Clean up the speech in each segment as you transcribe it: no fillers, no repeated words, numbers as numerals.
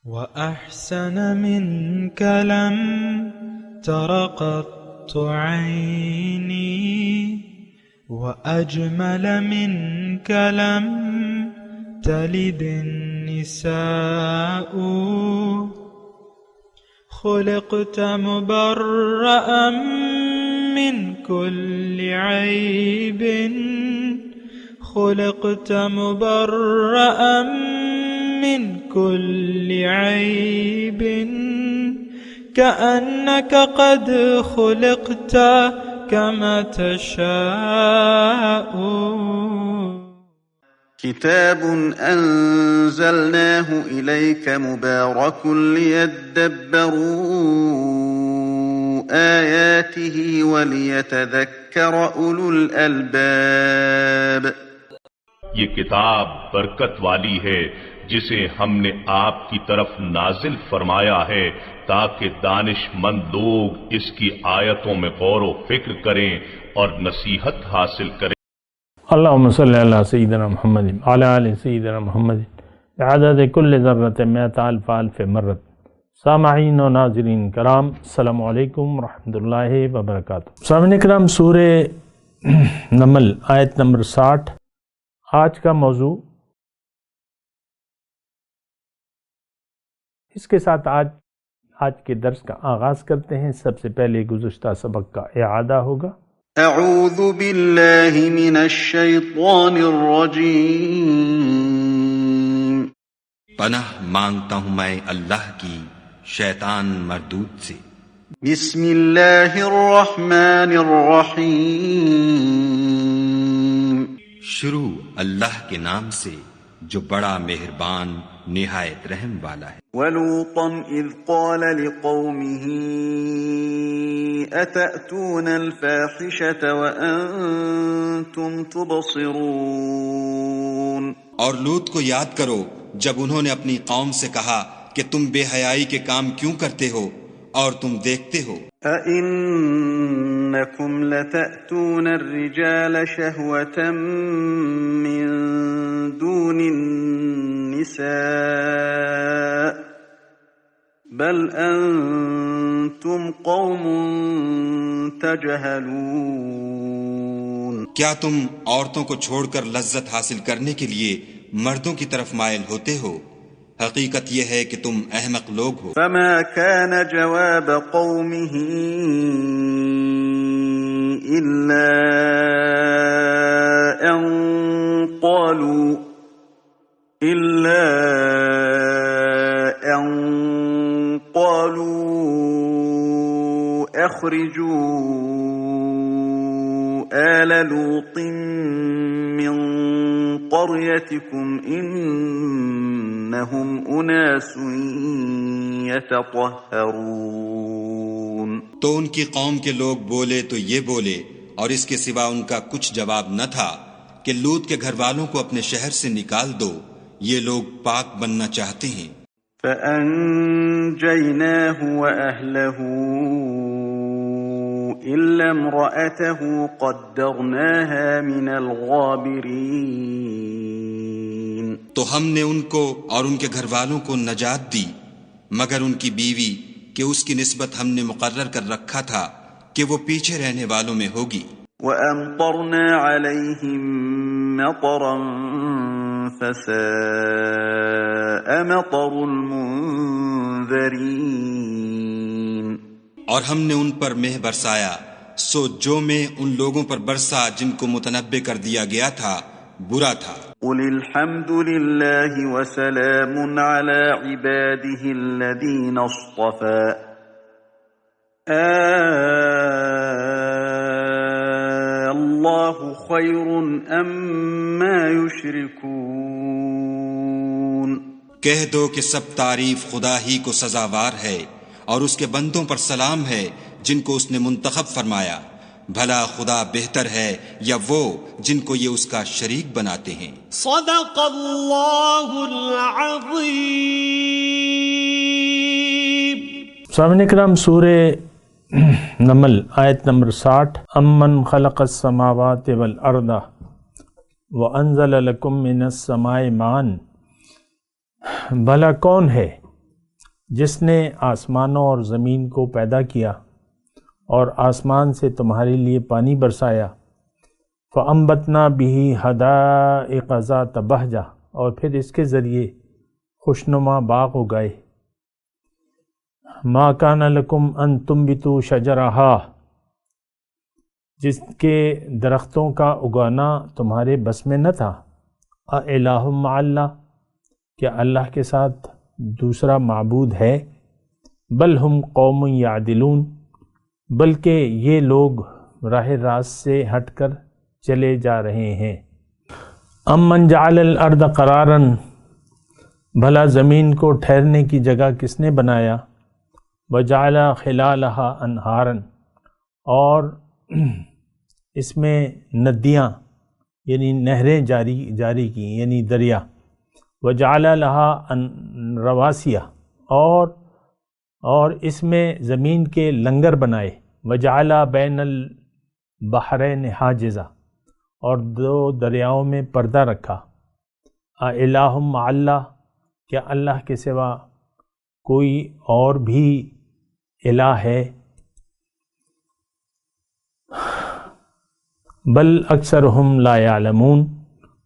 وأحسن منك لم تر قط عيني وأجمل منك لم تلد النساء خلقت مبرأ من كل عيب خلقت مبرأ من كل عيب كأنك قد خلقت كما تشاء. كتاب أنزلناه إليك مبارك ليدبروا آياته وليتذكر أولو الألباب. یہ کتاب برکت والی ہے جسے ہم نے آپ کی طرف نازل فرمایا ہے تاکہ دانش مند لوگ اس کی آیتوں میں غور و فکر کریں اور نصیحت حاصل کریں. اللہم صلی علی سیدنا محمد وعلی آل سیدنا محمد بعدد کل ذرۃ مئۃ الف الف مرۃ. سامعین و ناظرین کرام، السلام علیکم ورحمۃ اللہ وبرکاتہ. سامعین کرام، سورہ نمل آیت نمبر 60 آج کا موضوع. اس کے ساتھ آج کے درس کا آغاز کرتے ہیں. سب سے پہلے گزشتہ سبق کا اعادہ ہوگا. اعوذ باللہ من الشیطان الرجیم. پناہ مانگتا ہوں میں اللہ کی شیطان مردود سے. بسم اللہ الرحمن الرحیم. شروع اللہ کے نام سے جو بڑا مہربان نہایت رحم والا ہے. وَلُوطًا إِذْ قَالَ لِقَوْمِهِ أَتَأْتُونَ الْفَاحِشَةَ وَأَنْتُمْ تُبْصِرُونَ. اور لوط کو یاد کرو جب انہوں نے اپنی قوم سے کہا کہ تم بے حیائی کے کام کیوں کرتے ہو اور تم دیکھتے ہو. أَإِنَّكُمْ لَتَأْتُونَ الرِّجَالَ شَهْوَةً مِّن دُونِ النِّسَاءِ بل انتم قوم تجہلون. کیا تم عورتوں کو چھوڑ کر لذت حاصل کرنے کے لیے مردوں کی طرف مائل ہوتے ہو؟ حقیقت یہ ہے کہ تم احمق لوگ ہو. فما كان جواب قومه إلا أن قالوا اخرجوا آل لوط من قريتكم إنهم أناس يتطهرون. تو ان کی قوم کے لوگ بولے تو یہ بولے، اور اس کے سوا ان کا کچھ جواب نہ تھا کہ لوط کے گھر والوں کو اپنے شہر سے نکال دو، یہ لوگ پاک بننا چاہتے ہیں. فأنجيناه وأهله إلا امرأته قدرناها من الغابرين. تو ہم نے ان کو اور ان کے گھر والوں کو نجات دی مگر ان کی بیوی کہ اس کی نسبت ہم نے مقرر کر رکھا تھا کہ وہ پیچھے رہنے والوں میں ہوگی. وَأَمْطَرْنَا عَلَيْهِمْ مَطَرًا فَسَاءَ مَطَرُ الْمُنذَرِينَ. اور ہم نے ان پر مہ برسایا، سو جو میں ان لوگوں پر برسا جن کو متنبع کر دیا گیا تھا برا تھا. قُلِ الْحَمْدُ لِلَّهِ وَسَلَامٌ عَلَى عِبَادِهِ الَّذِينَ اصْطَفَى اللہ خیر اما یشرکون. کہہ دو کہ سب تعریف خدا ہی کو سزاوار ہے اور اس کے بندوں پر سلام ہے جن کو اس نے منتخب فرمایا. بھلا خدا بہتر ہے یا وہ جن کو یہ اس کا شریک بناتے ہیں. صدق اللہ العظیم. سامعین کرام، سورہ نمل آیت نمبر 60. امن خلق السماوات والارض وانزل لکم من السماء ماء. بھلا کون ہے جس نے آسمانوں اور زمین کو پیدا کیا اور آسمان سے تمہارے لیے پانی برسایا، فَأَنبَتْنَا بِهِ حَدَائِقَ ذَاتَ بَہْجَةٍ، اور پھر اس کے ذریعے خوشنما باغ اگائے، مَا كَانَ لَكُمْ أَن تُنبِتُوا شَجَرَهَا، جس کے درختوں کا اگانا تمہارے بس میں نہ تھا، أَإِلَٰهٌ مَّعَ اللَّهِ، کیا اللہ کے ساتھ دوسرا معبود ہے، بل ہم قوم یعدلون، بلکہ یہ لوگ راہ راست سے ہٹ کر چلے جا رہے ہیں۔ امن جعل الارض قرارا، بھلا زمین کو ٹھہرنے کی جگہ کس نے بنایا، وجعل خلالہا انہارا، اور اس میں ندیاں یعنی نہریں جاری کی یعنی دریا، وجعل لہا رواسیہ، اور اس میں زمین کے لنگر بنائے، وجعل بین البحرین حاجزہ، اور دو دریاؤں میں پردہ رکھا، الہ مع اللہ، کیا اللہ کے سوا کوئی اور بھی الہ ہے، بل اکثرہم لا یعلمون،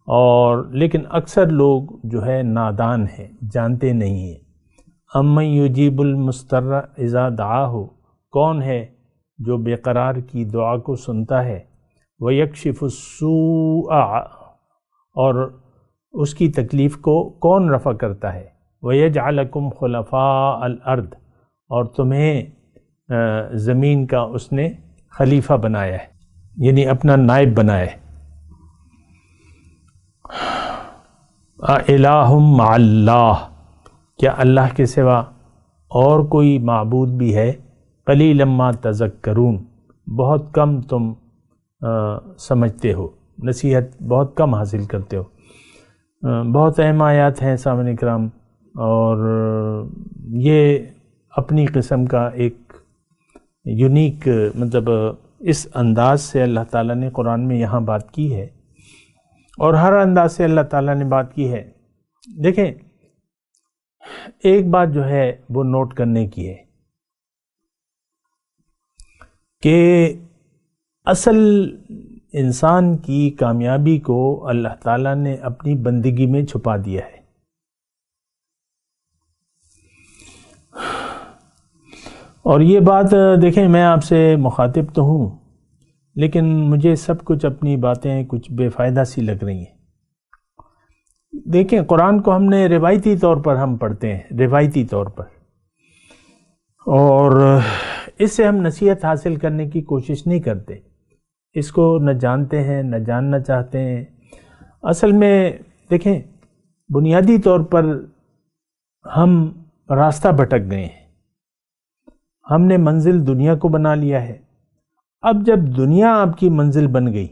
اور لیکن اکثر لوگ جو ہے نادان ہیں، جانتے نہیں ہیں۔ امن یجیب المضطر اذا دعاہ، کون ہے جو بے قرار کی دعا کو سنتا ہے، ویکشف السوء، اور اس کی تکلیف کو کون رفع کرتا ہے، ویجعلکم خلفاء الارض، اور تمہیں زمین کا اس نے خلیفہ بنایا ہے یعنی اپنا نائب بنایا ہے۔ الہ مع اللہ، کیا اللہ کے سوا اور کوئی معبود بھی ہے، قلیلا ما تذکرون، بہت کم تم سمجھتے ہو، نصیحت بہت کم حاصل کرتے ہو۔ بہت اہم آیات ہیں سامعین کرام، اور یہ اپنی قسم کا ایک یونیک مطلب اس انداز سے اللہ تعالیٰ نے قرآن میں یہاں بات کی ہے، اور ہر انداز سے اللہ تعالیٰ نے بات کی ہے۔ دیکھیں ایک بات جو ہے وہ نوٹ کرنے کی ہے کہ اصل انسان کی کامیابی کو اللہ تعالیٰ نے اپنی بندگی میں چھپا دیا ہے۔ اور یہ بات دیکھیں، میں آپ سے مخاطب تو ہوں، لیکن مجھے سب کچھ اپنی باتیں کچھ بے فائدہ سی لگ رہی ہیں۔ دیکھیں قرآن کو ہم نے روایتی طور پر ہم پڑھتے ہیں، روایتی طور پر، اور اس سے ہم نصیحت حاصل کرنے کی کوشش نہیں کرتے، اس کو نہ جانتے ہیں نہ جاننا چاہتے ہیں۔ اصل میں دیکھیں بنیادی طور پر ہم راستہ بھٹک گئے ہیں، ہم نے منزل دنیا کو بنا لیا ہے۔ اب جب دنیا آپ کی منزل بن گئی،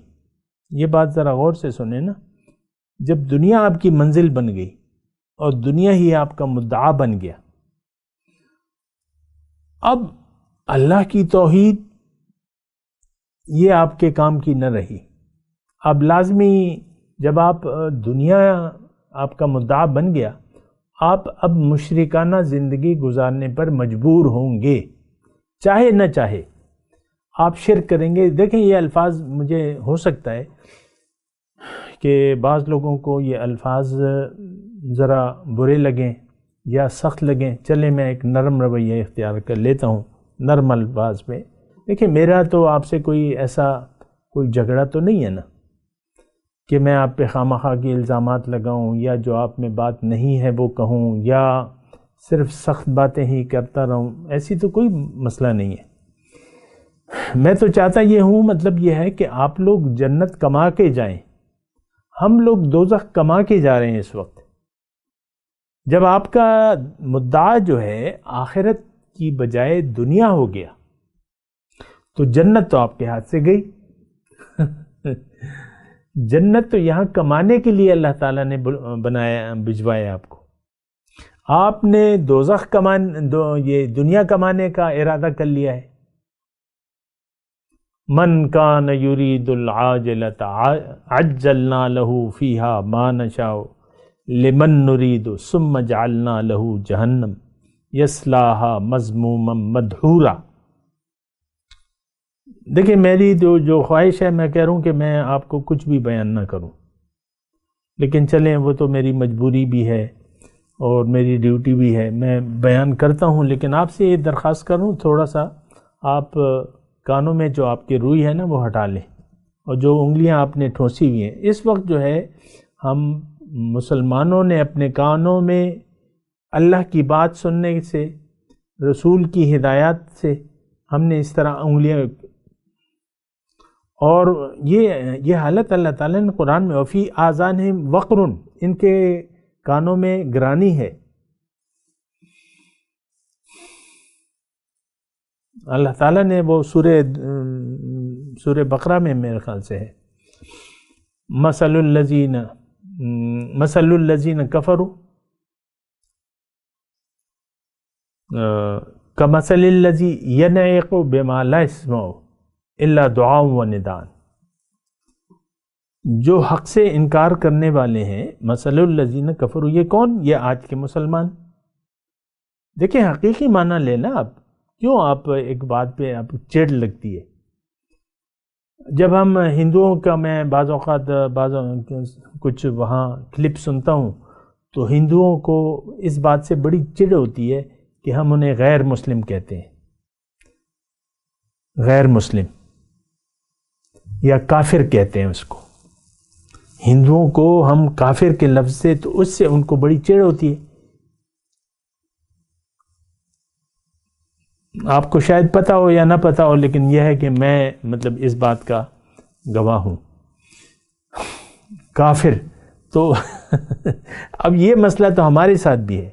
یہ بات ذرا غور سے سنیں نا، جب دنیا آپ کی منزل بن گئی اور دنیا ہی آپ کا مدعا بن گیا، اب اللہ کی توحید یہ آپ کے کام کی نہ رہی۔ اب لازمی جب آپ دنیا آپ کا مدعا بن گیا، آپ اب مشرکانہ زندگی گزارنے پر مجبور ہوں گے، چاہے نہ چاہے آپ شرک کریں گے۔ دیکھیں یہ الفاظ مجھے ہو سکتا ہے کہ بعض لوگوں کو یہ الفاظ ذرا برے لگیں یا سخت لگیں، چلیں میں ایک نرم رویہ اختیار کر لیتا ہوں، نرم الفاظ میں۔ دیکھیں میرا تو آپ سے کوئی ایسا کوئی جھگڑا تو نہیں ہے نا کہ میں آپ پہ خواہ کی الزامات لگاؤں، یا جو آپ میں بات نہیں ہے وہ کہوں، یا صرف سخت باتیں ہی کرتا رہوں، ایسی تو کوئی مسئلہ نہیں ہے۔ میں تو چاہتا یہ ہوں، مطلب یہ ہے کہ آپ لوگ جنت کما کے جائیں، ہم لوگ دوزخ کما کے جا رہے ہیں اس وقت۔ جب آپ کا مدعا جو ہے آخرت کی بجائے دنیا ہو گیا تو جنت تو آپ کے ہاتھ سے گئی۔ جنت تو یہاں کمانے کے لیے اللہ تعالیٰ نے بھجوایا آپ کو، آپ نے دوزخ یہ دنیا کمانے کا ارادہ کر لیا ہے۔ من کان یرید العاجلۃ عجلنا له فیہا ما نشاء لمن نرید ثم جعلنا له جہنم یصلاھا مذموما مدحورا۔ دیکھیں میری جو خواہش ہے، میں کہہ رہا ہوں کہ میں آپ کو کچھ بھی بیان نہ کروں، لیکن چلیں وہ تو میری مجبوری بھی ہے اور میری ڈیوٹی بھی ہے، میں بیان کرتا ہوں، لیکن آپ سے یہ درخواست کروں تھوڑا سا آپ کانوں میں جو آپ کی روئی ہے نا وہ ہٹا لیں، اور جو انگلیاں آپ نے ٹھونسی ہوئی ہیں، اس وقت جو ہے ہم مسلمانوں نے اپنے کانوں میں اللہ کی بات سننے سے، رسول کی ہدایات سے ہم نے اس طرح انگلیاں، اور یہ حالت اللہ تعالیٰ نے قرآن میں وفی آذانہم وقر، ان کے کانوں میں گرانی ہے۔ اللہ تعالیٰ نے وہ سورہ بقرہ میں میرے خیال سے ہے، مثل الذین کفروا کمثل الذی ینعق بما لا یسمع الا دعاء و نداء۔ جو حق سے انکار کرنے والے ہیں، مثل الذین کفروا، یہ کون؟ یہ آج کے مسلمان۔ دیکھیں حقیقی معنی لینا، آپ کیوں آپ ایک بات پہ آپ چڑ لگتی ہے؟ جب ہم ہندوؤں کا، میں بعض اوقات کچھ وہاں کلپ سنتا ہوں، تو ہندوؤں کو اس بات سے بڑی چڑ ہوتی ہے کہ ہم انہیں غیر مسلم کہتے ہیں، غیر مسلم یا کافر کہتے ہیں اس کو۔ ہندوؤں کو ہم کافر کے لفظ سے، تو اس سے ان کو بڑی چڑ ہوتی ہے۔ آپ کو شاید پتہ ہو یا نہ پتہ ہو، لیکن یہ ہے کہ میں مطلب اس بات کا گواہ ہوں، کافر۔ تو اب یہ مسئلہ تو ہمارے ساتھ بھی ہے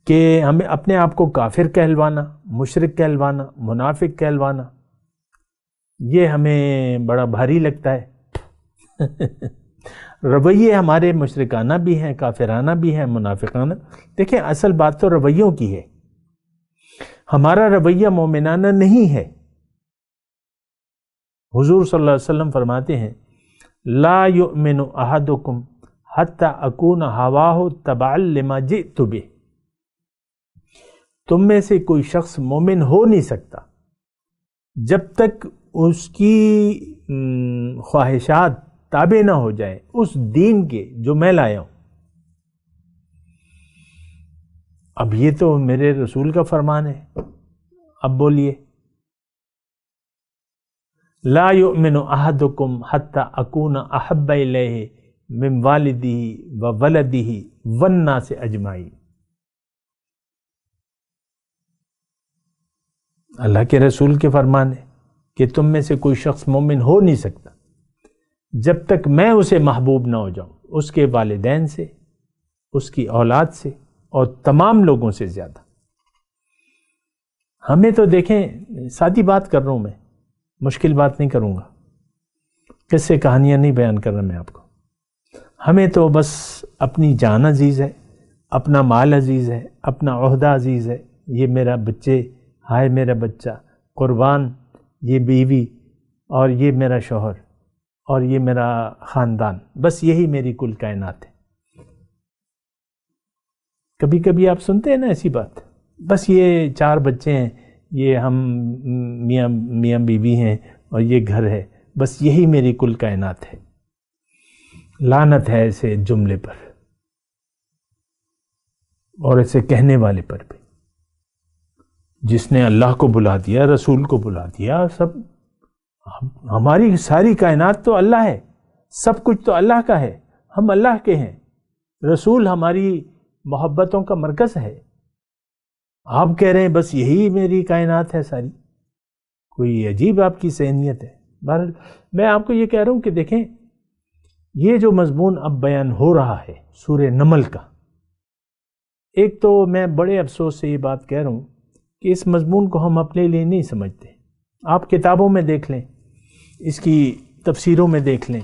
کہ ہمیں اپنے آپ کو کافر کہلوانا، مشرک کہلوانا، منافق کہلوانا، یہ ہمیں بڑا بھاری لگتا ہے۔ رویے ہمارے مشرکانہ بھی ہیں، کافرانہ بھی ہیں، منافقانہ۔ دیکھیں اصل بات تو رویوں کی ہے، ہمارا رویہ مومنانہ نہیں ہے۔ حضور صلی اللہ علیہ وسلم فرماتے ہیں لا یؤمن احدکم حتی اکون ہواہ تبعا لما جئت بہ۔ تم میں سے کوئی شخص مومن ہو نہیں سکتا جب تک اس کی خواہشات تابع نہ ہو جائیں اس دین کے جو میں لایا ہوں۔ اب یہ تو میرے رسول کا فرمان ہے، اب بولیے لا یؤمن احدکم حتی اکون احب الیہ من والدہ و ولدہ والناس اجمعین۔ اللہ کے رسول کے فرمان ہے کہ تم میں سے کوئی شخص مومن ہو نہیں سکتا جب تک میں اسے محبوب نہ ہو جاؤں، اس کے والدین سے، اس کی اولاد سے، اور تمام لوگوں سے زیادہ۔ ہمیں تو دیکھیں، سادی بات کر رہا ہوں میں، مشکل بات نہیں کروں گا، قصے کہانیاں نہیں بیان کر رہا میں آپ کو۔ ہمیں تو بس اپنی جان عزیز ہے، اپنا مال عزیز ہے، اپنا عہدہ عزیز ہے، یہ میرا بچے، ہائے میرا بچہ، قربان یہ بیوی، اور یہ میرا شوہر، اور یہ میرا خاندان، بس یہی میری کل کائنات ہے۔ کبھی کبھی آپ سنتے ہیں نا ایسی بات، بس یہ 4 بچے ہیں، یہ ہم میاں بیوی ہیں، اور یہ گھر ہے، بس یہی میری کل کائنات ہے۔ لعنت ہے ایسے جملے پر، اور ایسے کہنے والے پر بھی، جس نے اللہ کو بلا دیا، رسول کو بلا دیا، سب ہماری ساری کائنات تو اللہ ہے، سب کچھ تو اللہ کا ہے، ہم اللہ کے ہیں، رسول ہماری محبتوں کا مرکز ہے۔ آپ کہہ رہے ہیں بس یہی میری کائنات ہے ساری، کوئی عجیب آپ کی ذہنیت ہے۔ بہرحال میں آپ کو یہ کہہ رہا ہوں کہ دیکھیں، یہ جو مضمون اب بیان ہو رہا ہے سورہ نمل کا، ایک تو میں بڑے افسوس سے یہ بات کہہ رہا ہوں کہ اس مضمون کو ہم اپنے لیے نہیں سمجھتے۔ آپ کتابوں میں دیکھ لیں، اس کی تفسیروں میں دیکھ لیں،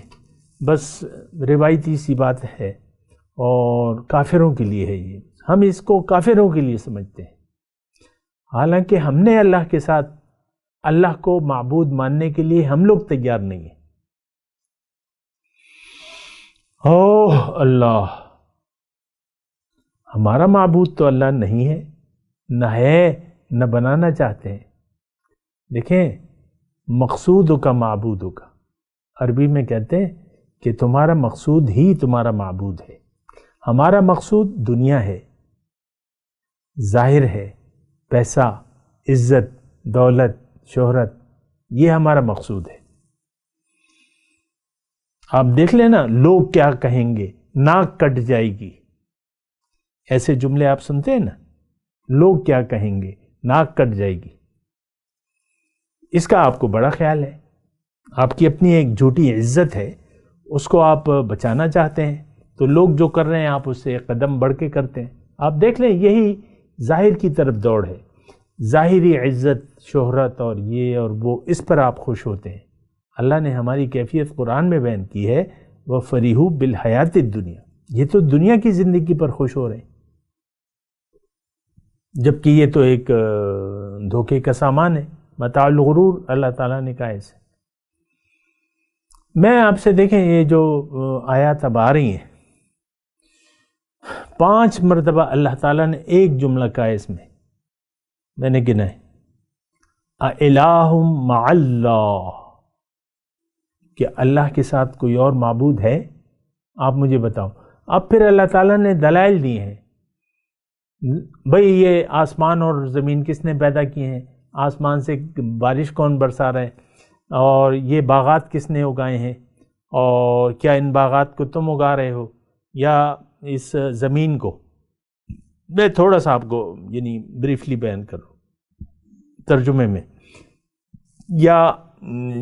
بس روایتی سی بات ہے، اور کافروں کے لیے ہے یہ، ہم اس کو کافروں کے لیے سمجھتے ہیں، حالانکہ ہم نے اللہ کے ساتھ اللہ کو معبود ماننے کے لیے ہم لوگ تیار نہیں ہیں۔ اوہ اللہ، ہمارا معبود تو اللہ نہیں ہے، نہ ہے، نہ بنانا چاہتے ہیں۔ دیکھیں، مقصود کا معبود کا عربی میں کہتے ہیں کہ تمہارا مقصود ہی تمہارا معبود ہے۔ ہمارا مقصود دنیا ہے، ظاہر ہے، پیسہ، عزت، دولت، شہرت، یہ ہمارا مقصود ہے۔ آپ دیکھ لیں نا، لوگ کیا کہیں گے، ناک کٹ جائے گی، ایسے جملے آپ سنتے ہیں نا، لوگ کیا کہیں گے، ناک کٹ جائے گی۔ اس کا آپ کو بڑا خیال ہے، آپ کی اپنی ایک جھوٹی عزت ہے، اس کو آپ بچانا چاہتے ہیں، تو لوگ جو کر رہے ہیں آپ اس سے ایک قدم بڑھ کے کرتے ہیں۔ آپ دیکھ لیں، یہی ظاہر کی طرف دوڑ ہے، ظاہری عزت، شہرت اور یہ اور وہ، اس پر آپ خوش ہوتے ہیں۔ اللہ نے ہماری کیفیت قرآن میں بیان کی ہے، وَفَرِحُوا بِالْحَيَاةِ الدُّنْيَا، یہ تو دنیا کی زندگی پر خوش ہو رہے ہیں، جبکہ یہ تو ایک دھوکے کا سامان ہے، متاع الغرور اللہ تعالیٰ نے کہا اسے۔ میں آپ سے دیکھیں، یہ جو آیات اب آ رہی ہیں، 5 مرتبہ اللہ تعالیٰ نے ایک جملہ کہا اس میں نے گنا ہے، اِلَٰهٌ مَعَ اللَّهِ، کہ اللہ کے ساتھ کوئی اور معبود ہے؟ آپ مجھے بتاؤ۔ اب پھر اللہ تعالیٰ نے دلائل دی ہیں، بھئی یہ آسمان اور زمین کس نے پیدا کیے ہیں، آسمان سے بارش کون برسا رہا ہے، اور یہ باغات کس نے اگائے ہیں، اور کیا ان باغات کو تم اگا رہے ہو یا اس زمین کو؟ میں تھوڑا سا آپ کو یعنی بریفلی بیان کروں ترجمے میں، یا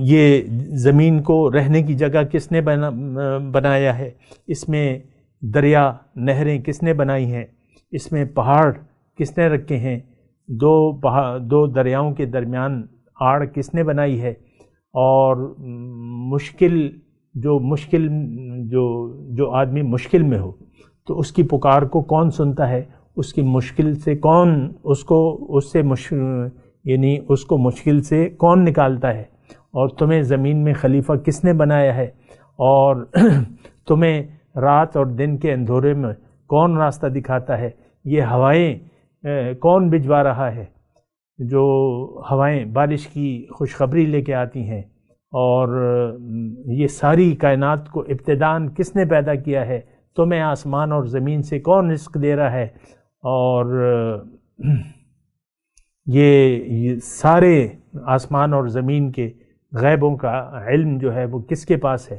یہ زمین کو رہنے کی جگہ کس نے بنایا ہے، اس میں دریا نہریں کس نے بنائی ہیں، اس میں پہاڑ کس نے رکھے ہیں، دو دریاؤں کے درمیان آڑ کس نے بنائی ہے، اور جو آدمی مشکل میں ہو تو اس کی پکار کو کون سنتا ہے، اس کی مشکل سے کون اس کو مشکل سے کون نکالتا ہے، اور تمہیں زمین میں خلیفہ کس نے بنایا ہے، اور تمہیں رات اور دن کے اندھورے میں کون راستہ دکھاتا ہے، یہ ہوائیں کون بھجوا رہا ہے، جو ہوائیں بارش کی خوشخبری لے کے آتی ہیں، اور یہ ساری کائنات کو ابتداءً کس نے پیدا کیا ہے، تمہیں آسمان اور زمین سے کون رزق دے رہا ہے، اور یہ سارے آسمان اور زمین کے غیبوں کا علم جو ہے وہ کس کے پاس ہے۔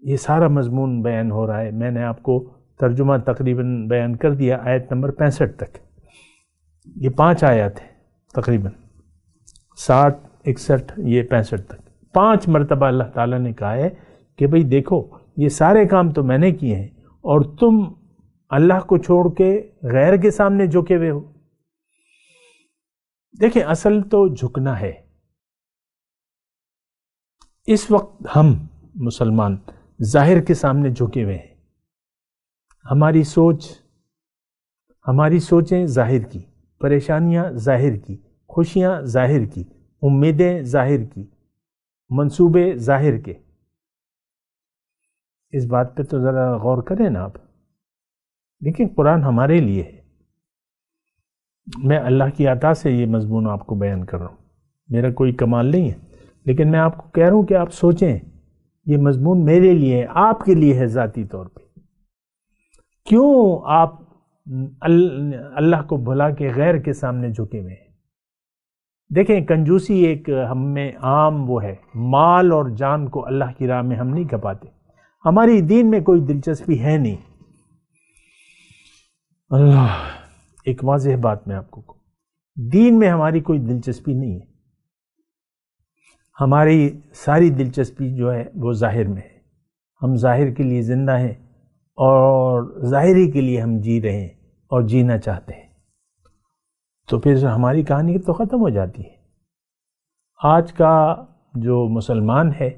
یہ سارا مضمون بیان ہو رہا ہے۔ میں نے آپ کو ترجمہ تقریباً بیان کر دیا آیت نمبر 65 تک۔ یہ 5 آیات ہیں تقریباً، 60، 61، یہ 65 تک۔ 5 مرتبہ اللہ تعالیٰ نے کہا ہے کہ بھئی دیکھو، یہ سارے کام تو میں نے کیے ہیں، اور تم اللہ کو چھوڑ کے غیر کے سامنے جھکے ہوئے ہو۔ دیکھیں، اصل تو جھکنا ہے۔ اس وقت ہم مسلمان ظاہر کے سامنے جھکے ہوئے ہیں، ہماری سوچیں ظاہر کی، پریشانیاں ظاہر کی، خوشیاں ظاہر کی، امیدیں ظاہر کی، منصوبے ظاہر کے۔ اس بات پہ تو ذرا غور کریں نا آپ۔ لیکن قرآن ہمارے لیے ہے۔ میں اللہ کی عطا سے یہ مضمون آپ کو بیان کر رہا ہوں، میرا کوئی کمال نہیں ہے، لیکن میں آپ کو کہہ رہا ہوں کہ آپ سوچیں، یہ مضمون میرے لیے ہے، آپ کے لیے ہے ذاتی طور پہ۔ کیوں آپ اللہ کو بھلا کے غیر کے سامنے جھکے ہوئے ہیں؟ دیکھیں، کنجوسی ایک ہم میں عام وہ ہے، مال اور جان کو اللہ کی راہ میں ہم نہیں کھپاتے۔ ہماری دین میں کوئی دلچسپی ہے نہیں۔ اللہ، ایک واضح بات میں آپ کو کہوں، دین میں ہماری کوئی دلچسپی نہیں ہے۔ ہماری ساری دلچسپی جو ہے وہ ظاہر میں ہے۔ ہم ظاہر کے لیے زندہ ہیں، اور ظاہری کے لیے ہم جی رہے ہیں اور جینا چاہتے ہیں۔ تو پھر ہماری کہانی تو ختم ہو جاتی ہے۔ آج کا جو مسلمان ہے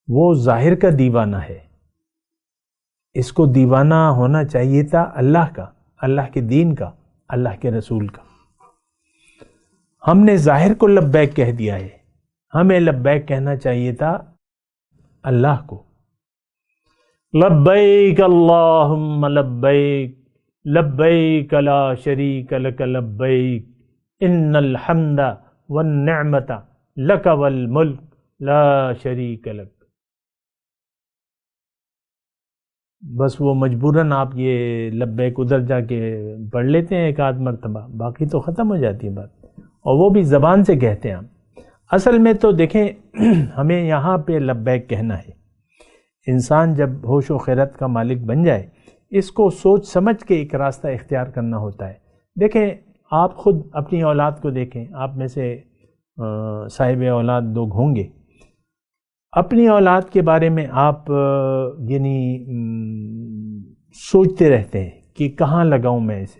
وہ ظاہر کا دیوانہ ہے۔ اس کو دیوانہ ہونا چاہیے تھا اللہ کا، اللہ کے دین کا، اللہ کے رسول کا۔ ہم نے ظاہر کو لبیک کہہ دیا ہے، ہمیں لبیک کہنا چاہیے تھا اللہ کو۔ لبیک اللہم لبیک لبیک لا شریک لک لبیک ان الحمد والنعمت لک والملک لا شریک لک. بس وہ مجبوراً آپ یہ لبیک ادھر جا کے پڑھ لیتے ہیں ایک آدھ مرتبہ، باقی تو ختم ہو جاتی ہے بات، اور وہ بھی زبان سے کہتے ہیں ہم. اصل میں تو دیکھیں ہمیں یہاں پہ لبیک کہنا ہے. انسان جب ہوش و خیرت کا مالک بن جائے اس کو سوچ سمجھ کے ایک راستہ اختیار کرنا ہوتا ہے. دیکھیں آپ خود اپنی اولاد کو دیکھیں، آپ میں سے صاحب اولاد لوگ ہوں گے، اپنی اولاد کے بارے میں آپ یعنی سوچتے رہتے ہیں کہ کہاں لگاؤں میں اسے،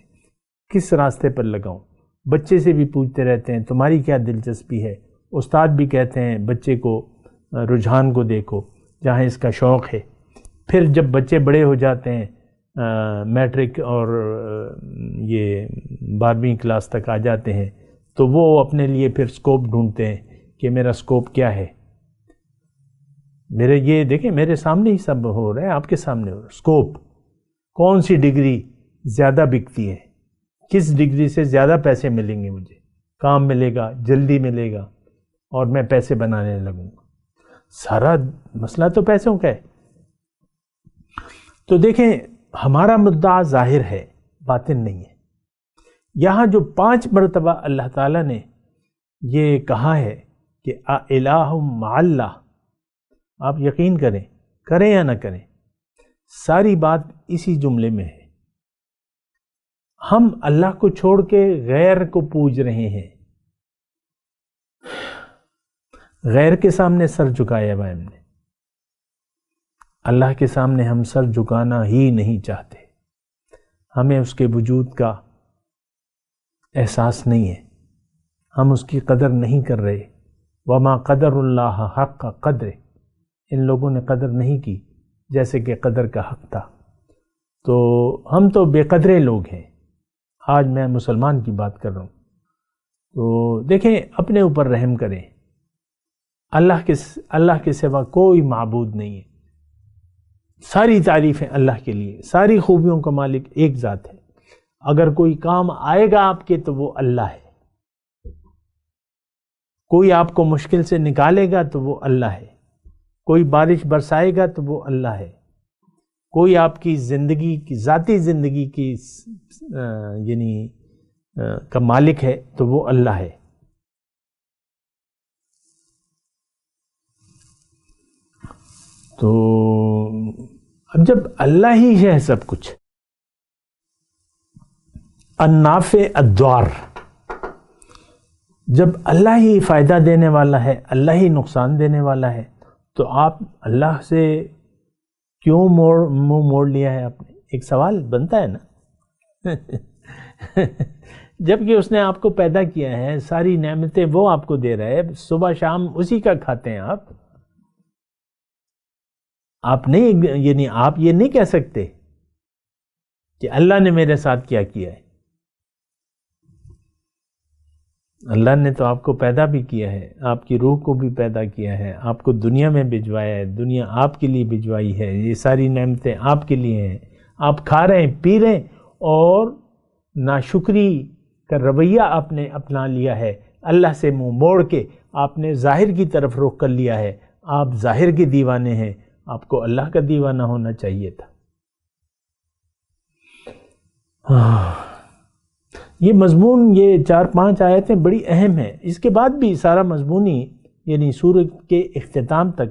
کس راستے پر لگاؤں. بچے سے بھی پوچھتے رہتے ہیں تمہاری کیا دلچسپی ہے. استاد بھی کہتے ہیں بچے کو رجحان کو دیکھو جہاں اس کا شوق ہے. پھر جب بچے بڑے ہو جاتے ہیں میٹرک اور یہ 12ویں کلاس تک آ جاتے ہیں تو وہ اپنے لیے پھر سکوپ ڈھونڈتے ہیں کہ میرا سکوپ کیا ہے. میرے یہ دیکھیں میرے سامنے ہی سب ہو رہا ہے، آپ کے سامنے ہو رہا ہے. سکوپ، کون سی ڈگری زیادہ بکتی ہے، کس ڈگری سے زیادہ پیسے ملیں گے، مجھے کام ملے گا، جلدی ملے گا اور میں پیسے بنانے لگوں گا. سارا مسئلہ تو پیسوں کا ہے. تو دیکھیں ہمارا مدعا ظاہر ہے، باطن نہیں ہے. یہاں جو 5 مرتبہ اللہ تعالیٰ نے یہ کہا ہے کہ الہ مع اللہ، آپ یقین کریں یا نہ کریں، ساری بات اسی جملے میں ہے. ہم اللہ کو چھوڑ کے غیر کو پوج رہے ہیں، غیر کے سامنے سر جھکایا ہوا ہم نے. اللہ کے سامنے ہم سر جھکانا ہی نہیں چاہتے. ہمیں اس کے وجود کا احساس نہیں ہے، ہم اس کی قدر نہیں کر رہے. وما قدر اللہ حق قدر، ان لوگوں نے قدر نہیں کی جیسے کہ قدر کا حق تھا. تو ہم تو بے قدرے لوگ ہیں. آج میں مسلمان کی بات کر رہا ہوں. تو دیکھیں اپنے اوپر رحم کریں. اللہ کے سوا کوئی معبود نہیں ہے. ساری تعریفیں اللہ کے لیے، ساری خوبیوں کا مالک ایک ذات ہے. اگر کوئی کام آئے گا آپ کے تو وہ اللہ ہے. کوئی آپ کو مشکل سے نکالے گا تو وہ اللہ ہے. کوئی بارش برسائے گا تو وہ اللہ ہے. کوئی آپ کی زندگی کی ذاتی زندگی کی یعنی کا مالک ہے تو وہ اللہ ہے. تو اب جب اللہ ہی ہے سب کچھ، النافع الضار، جب اللہ ہی فائدہ دینے والا ہے، اللہ ہی نقصان دینے والا ہے، تو آپ اللہ سے کیوں منہ موڑ لیا ہے آپ نے؟ ایک سوال بنتا ہے نا. جبکہ اس نے آپ کو پیدا کیا ہے، ساری نعمتیں وہ آپ کو دے رہا ہے، صبح شام اسی کا کھاتے ہیں آپ نہیں، یعنی آپ یہ نہیں کہہ سکتے کہ اللہ نے میرے ساتھ کیا ہے. اللہ نے تو آپ کو پیدا بھی کیا ہے، آپ کی روح کو بھی پیدا کیا ہے، آپ کو دنیا میں بھجوایا ہے، دنیا آپ کے لیے بھجوائی ہے، یہ ساری نعمتیں آپ کے لیے ہیں. آپ کھا رہے ہیں، پی رہے ہیں، اور ناشکری کا رویہ آپ نے اپنا لیا ہے. اللہ سے منہ موڑ کے آپ نے ظاہر کی طرف رخ کر لیا ہے. آپ ظاہر کے دیوانے ہیں، آپ کو اللہ کا دیوانہ ہونا چاہیے تھا. یہ مضمون، یہ 4-5 آیتیں بڑی اہم ہیں. اس کے بعد بھی سارا مضمون ہی یعنی سورۃ کے اختتام تک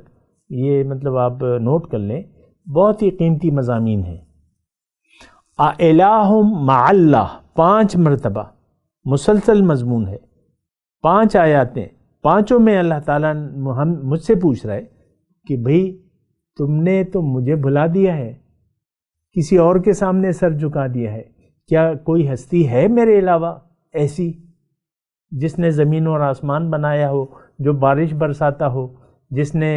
یہ مطلب آپ نوٹ کر لیں، بہت ہی قیمتی مضامین ہیں. الہ مع اللہ 5 مرتبہ مسلسل مضمون ہے. 5 آیاتیں، 5 میں اللہ تعالیٰ مجھ سے پوچھ رہا ہے کہ بھئی تم نے تو مجھے بھلا دیا ہے، کسی اور کے سامنے سر جھکا دیا ہے. کیا کوئی ہستی ہے میرے علاوہ ایسی جس نے زمین اور آسمان بنایا ہو، جو بارش برساتا ہو، جس نے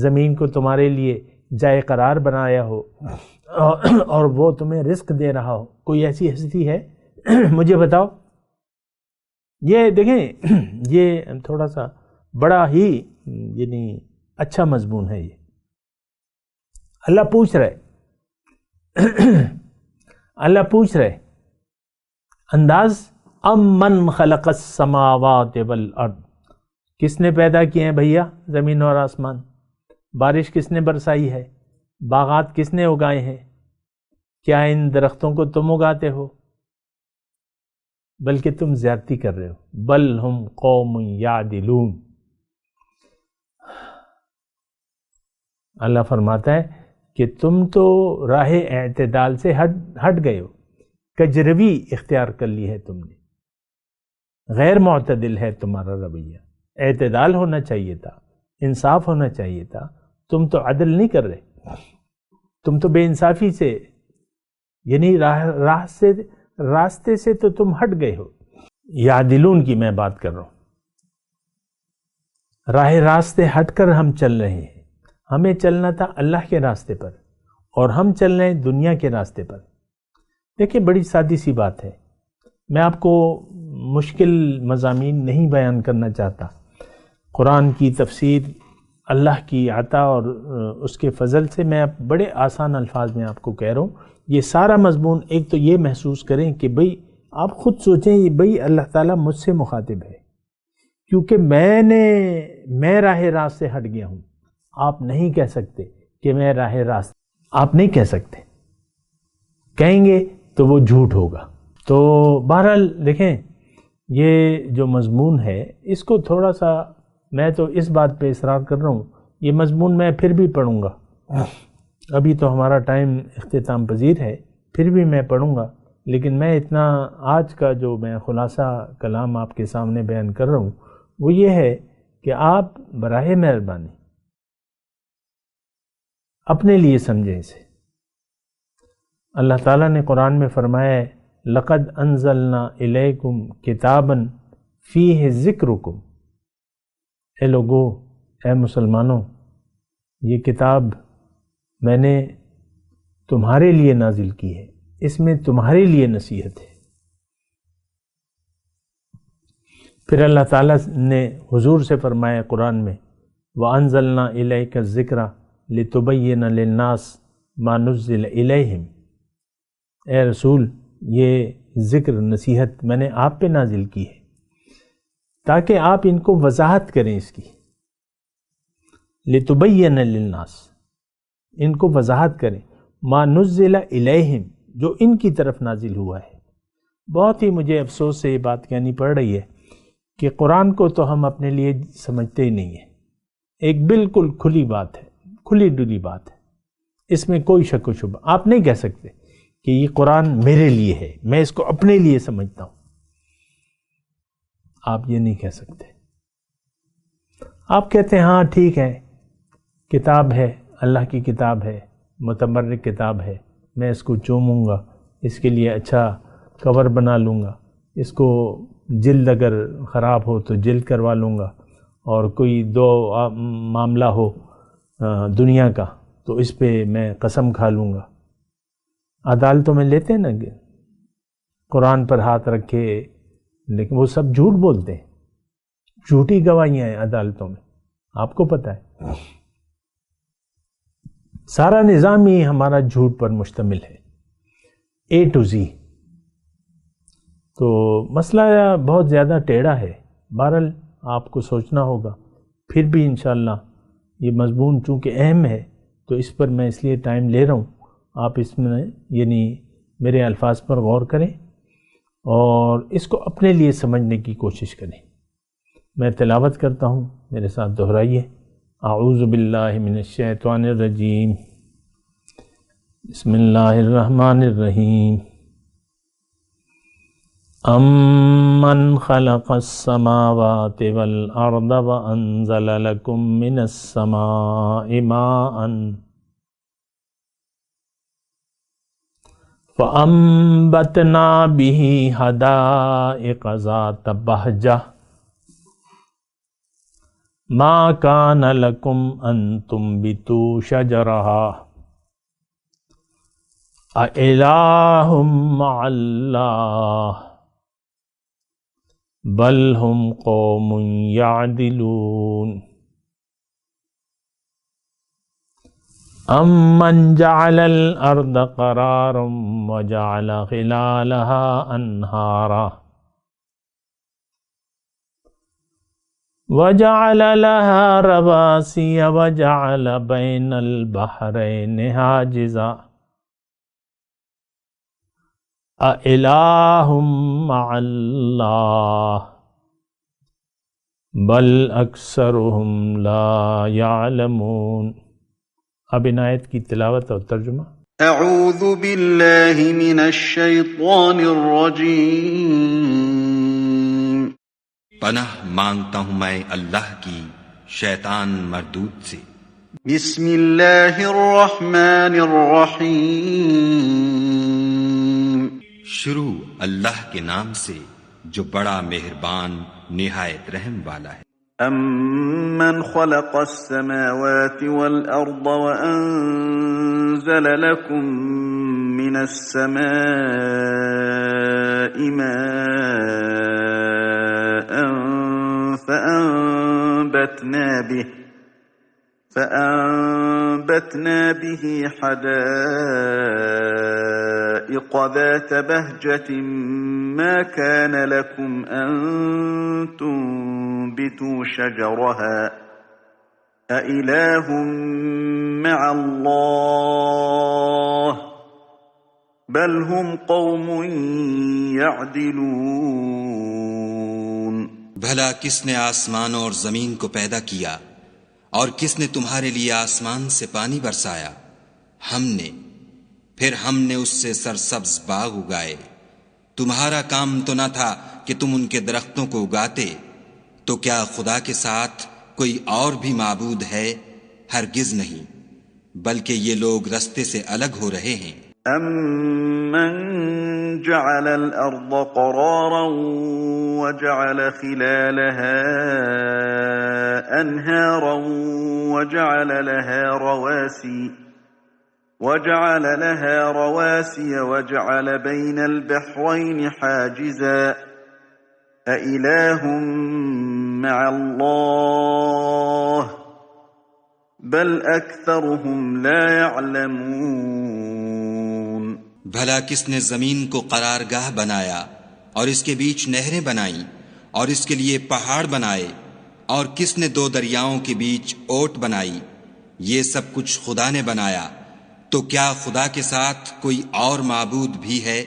زمین کو تمہارے لیے جائے قرار بنایا ہو اور وہ تمہیں رزق دے رہا ہو؟ کوئی ایسی ہستی ہے؟ مجھے بتاؤ. یہ دیکھیں یہ تھوڑا سا بڑا ہی یعنی اچھا مضمون ہے. یہ اللہ پوچھ رہے اللہ پوچھ رہے انداز من خلق السماوات والارض، کس نے پیدا کیے ہیں بھیا زمین اور آسمان؟ بارش کس نے برسائی ہے؟ باغات کس نے اگائے ہیں؟ کیا ان درختوں کو تم اگاتے ہو؟ بلکہ تم زیادتی کر رہے ہو. بل ہم قوم یعدلون. اللہ فرماتا ہے کہ تم تو راہ اعتدال سے ہٹ گئے ہو، کجروی اختیار کر لی ہے تم نے، غیر معتدل ہے تمہارا رویہ. اعتدال ہونا چاہیے تھا، انصاف ہونا چاہیے تھا، تم تو عدل نہیں کر رہے، تم تو بے انصافی سے، یعنی راستے سے تو تم ہٹ گئے ہو. یعدلون کی میں بات کر رہا ہوں. راہ راستے ہٹ کر ہم چل رہے ہیں. ہمیں چلنا تھا اللہ کے راستے پر، اور ہم چل رہے ہیں دنیا کے راستے پر. دیکھیں بڑی سادی سی بات ہے، میں آپ کو مشکل مضامین نہیں بیان کرنا چاہتا. قرآن کی تفسیر اللہ کی عطا اور اس کے فضل سے میں بڑے آسان الفاظ میں آپ کو کہہ رہا ہوں. یہ سارا مضمون ایک تو یہ محسوس کریں کہ بھئی آپ خود سوچیں بھئی اللہ تعالیٰ مجھ سے مخاطب ہے، کیونکہ میں راہ راست سے ہٹ گیا ہوں. آپ نہیں کہہ سکتے کہ میں راہ راست، آپ نہیں کہہ سکتے، کہیں گے تو وہ جھوٹ ہوگا. تو بہرحال دیکھیں یہ جو مضمون ہے اس کو تھوڑا سا، میں تو اس بات پہ اصرار کر رہا ہوں، یہ مضمون میں پھر بھی پڑھوں گا. ابھی تو ہمارا ٹائم اختتام پذیر ہے، پھر بھی میں پڑھوں گا، لیکن میں اتنا آج کا جو میں خلاصہ کلام آپ کے سامنے بیان کر رہا ہوں وہ یہ ہے کہ آپ براہ مہربانی اپنے لیے سمجھیں اسے. اللہ تعالیٰ نے قرآن میں فرمایا ہے لَقَدْ أَنزَلْنَا إِلَيْكُمْ كِتَابًا فِيهِ ذِكْرُكُمْ. اے لوگو، اے مسلمانوں، یہ کتاب میں نے تمہارے لیے نازل کی ہے، اس میں تمہارے لیے نصیحت ہے. پھر اللہ تعالیٰ نے حضور سے فرمایا قرآن میں وَأَنزَلْنَا إِلَيْكَ الذِّكْرَ لِتُبَيِّنَ لِلنَّاسِ مَا نُزِّلَ إِلَيْهِمْ. اے رسول، یہ ذکر نصیحت میں نے آپ پہ نازل کی ہے تاکہ آپ ان کو وضاحت کریں اس کی. لِتُبَيِّنَ لِلنَّاسِ، ان کو وضاحت کریں، مَا نُزِّلَ إِلَيْهِمْ، جو ان کی طرف نازل ہوا ہے. بہت ہی مجھے افسوس سے یہ بات کہنی پڑ رہی ہے کہ قرآن کو تو ہم اپنے لیے سمجھتے ہی نہیں ہیں. ایک بالکل کھلی بات ہے، کھلی ڈلی بات ہے، اس میں کوئی شک و شبہ. آپ نہیں کہہ سکتے کہ یہ قرآن میرے لیے ہے، میں اس کو اپنے لیے سمجھتا ہوں. آپ یہ نہیں کہہ سکتے. آپ کہتے ہیں ہاں ٹھیک ہے، کتاب ہے، اللہ کی کتاب ہے، متبرک کتاب ہے، میں اس کو چوموں گا، اس کے لیے اچھا کور بنا لوں گا، اس کو جلد اگر خراب ہو تو جلد کروا لوں گا، اور کوئی دو معاملہ ہو دنیا کا تو اس پہ میں قسم کھا لوں گا. عدالتوں میں لیتے ہیں نا قرآن پر ہاتھ رکھے، لیکن وہ سب جھوٹ بولتے ہیں، جھوٹی گواہیاں ہیں عدالتوں میں، آپ کو پتہ ہے. سارا نظام ہی ہمارا جھوٹ پر مشتمل ہے، A to Z. تو مسئلہ بہت زیادہ ٹیڑھا ہے. بہرحال آپ کو سوچنا ہوگا. پھر بھی انشاءاللہ یہ مضمون چونکہ اہم ہے تو اس پر میں اس لیے ٹائم لے رہا ہوں. آپ اس میں یعنی میرے الفاظ پر غور کریں اور اس کو اپنے لیے سمجھنے کی کوشش کریں. میں تلاوت کرتا ہوں، میرے ساتھ دہرائیے. اعوذ باللہ من الشیطان الرجیم، بسم اللہ الرحمن الرحیم. امن خلق السماوات والارض وانزل لکم من السماء ماء فانبتنا به حدائق ذات بہجہ ما كان لكم ان تنبتوا شجرها أإله مع الله بل هم قوم يعدلون. امن جعل الارض قرارا وجعل خلالها انہارا وجعل لها رواسي وجعل بين البحرين حاجزا أإله مع الله بل أكثرهم لا يعلمون. اب ان آیت کی تلاوت اور ترجمہ. اعوذ باللہ من الشیطان الرجیم. پناہ مانگتا ہوں میں اللہ کی شیطان مردود سے. بسم اللہ الرحمن الرحیم. شروع اللہ کے نام سے جو بڑا مہربان نہایت رحم والا ہے. أَمَّنْ خَلَقَ السَّمَاوَاتِ وَالْأَرْضَ وَأَنزَلَ لَكُم مِّنَ السَّمَاءِ مَاءً فَأَنبَتْنَا بِهِ حَدَائِقَ ذَاتَ بَهْجَةٍ مَا كَانَ لَكُمْ أَن تُنبِتُوا شَجَرَهَا أَإِلَٰهٌ مَّعَ اللَّهِ بَلْ هُمْ قَوْمٌ يَعْدِلُونَ. بھلا کس نے آسمان اور زمین کو پیدا کیا اور کس نے تمہارے لیے آسمان سے پانی برسایا؟ ہم نے، پھر ہم نے اس سے سرسبز باغ اگائے. تمہارا کام تو نہ تھا کہ تم ان کے درختوں کو اگاتے. تو کیا خدا کے ساتھ کوئی اور بھی معبود ہے؟ ہرگز نہیں، بلکہ یہ لوگ رستے سے الگ ہو رہے ہیں. أَمَّنْ جَعَلَ الْأَرْضَ قَرَارًا وَجَعَلَ خِلَالَهَا أَنْهَارًا وَجَعَلَ لَهَا رَوَاسِيَ وَجَعَلَ بَيْنَ الْبَحْرَيْنِ حَاجِزًا أَإِلَٰهٌ مَّعَ اللَّهِ بَلْ أَكْثَرُهُمْ لَا يَعْلَمُونَ. بھلا کس نے زمین کو قرارگاہ بنایا اور اس کے بیچ نہریں بنائیں اور اس کے لیے پہاڑ بنائے، اور کس نے دو دریاؤں کے بیچ اوٹ بنائی؟ یہ سب کچھ خدا نے بنایا. تو کیا خدا کے ساتھ کوئی اور معبود بھی ہے؟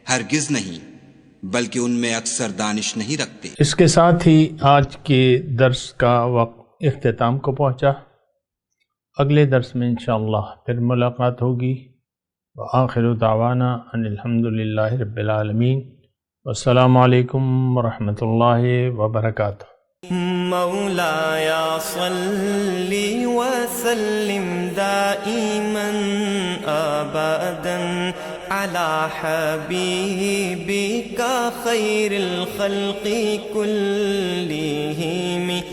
ہرگز نہیں، بلکہ ان میں اکثر دانش نہیں رکھتے. اس کے ساتھ ہی آج کے درس کا وقت اختتام کو پہنچا. اگلے درس میں انشاءاللہ پھر ملاقات ہوگی. وآخر دعوانا ان الحمدللہ رب العالمین. والسلام علیکم ورحمۃ اللہ وبرکاتہ. مولاي صل وسلم دائما أبدا على حبيبك خير الخلق كلهم.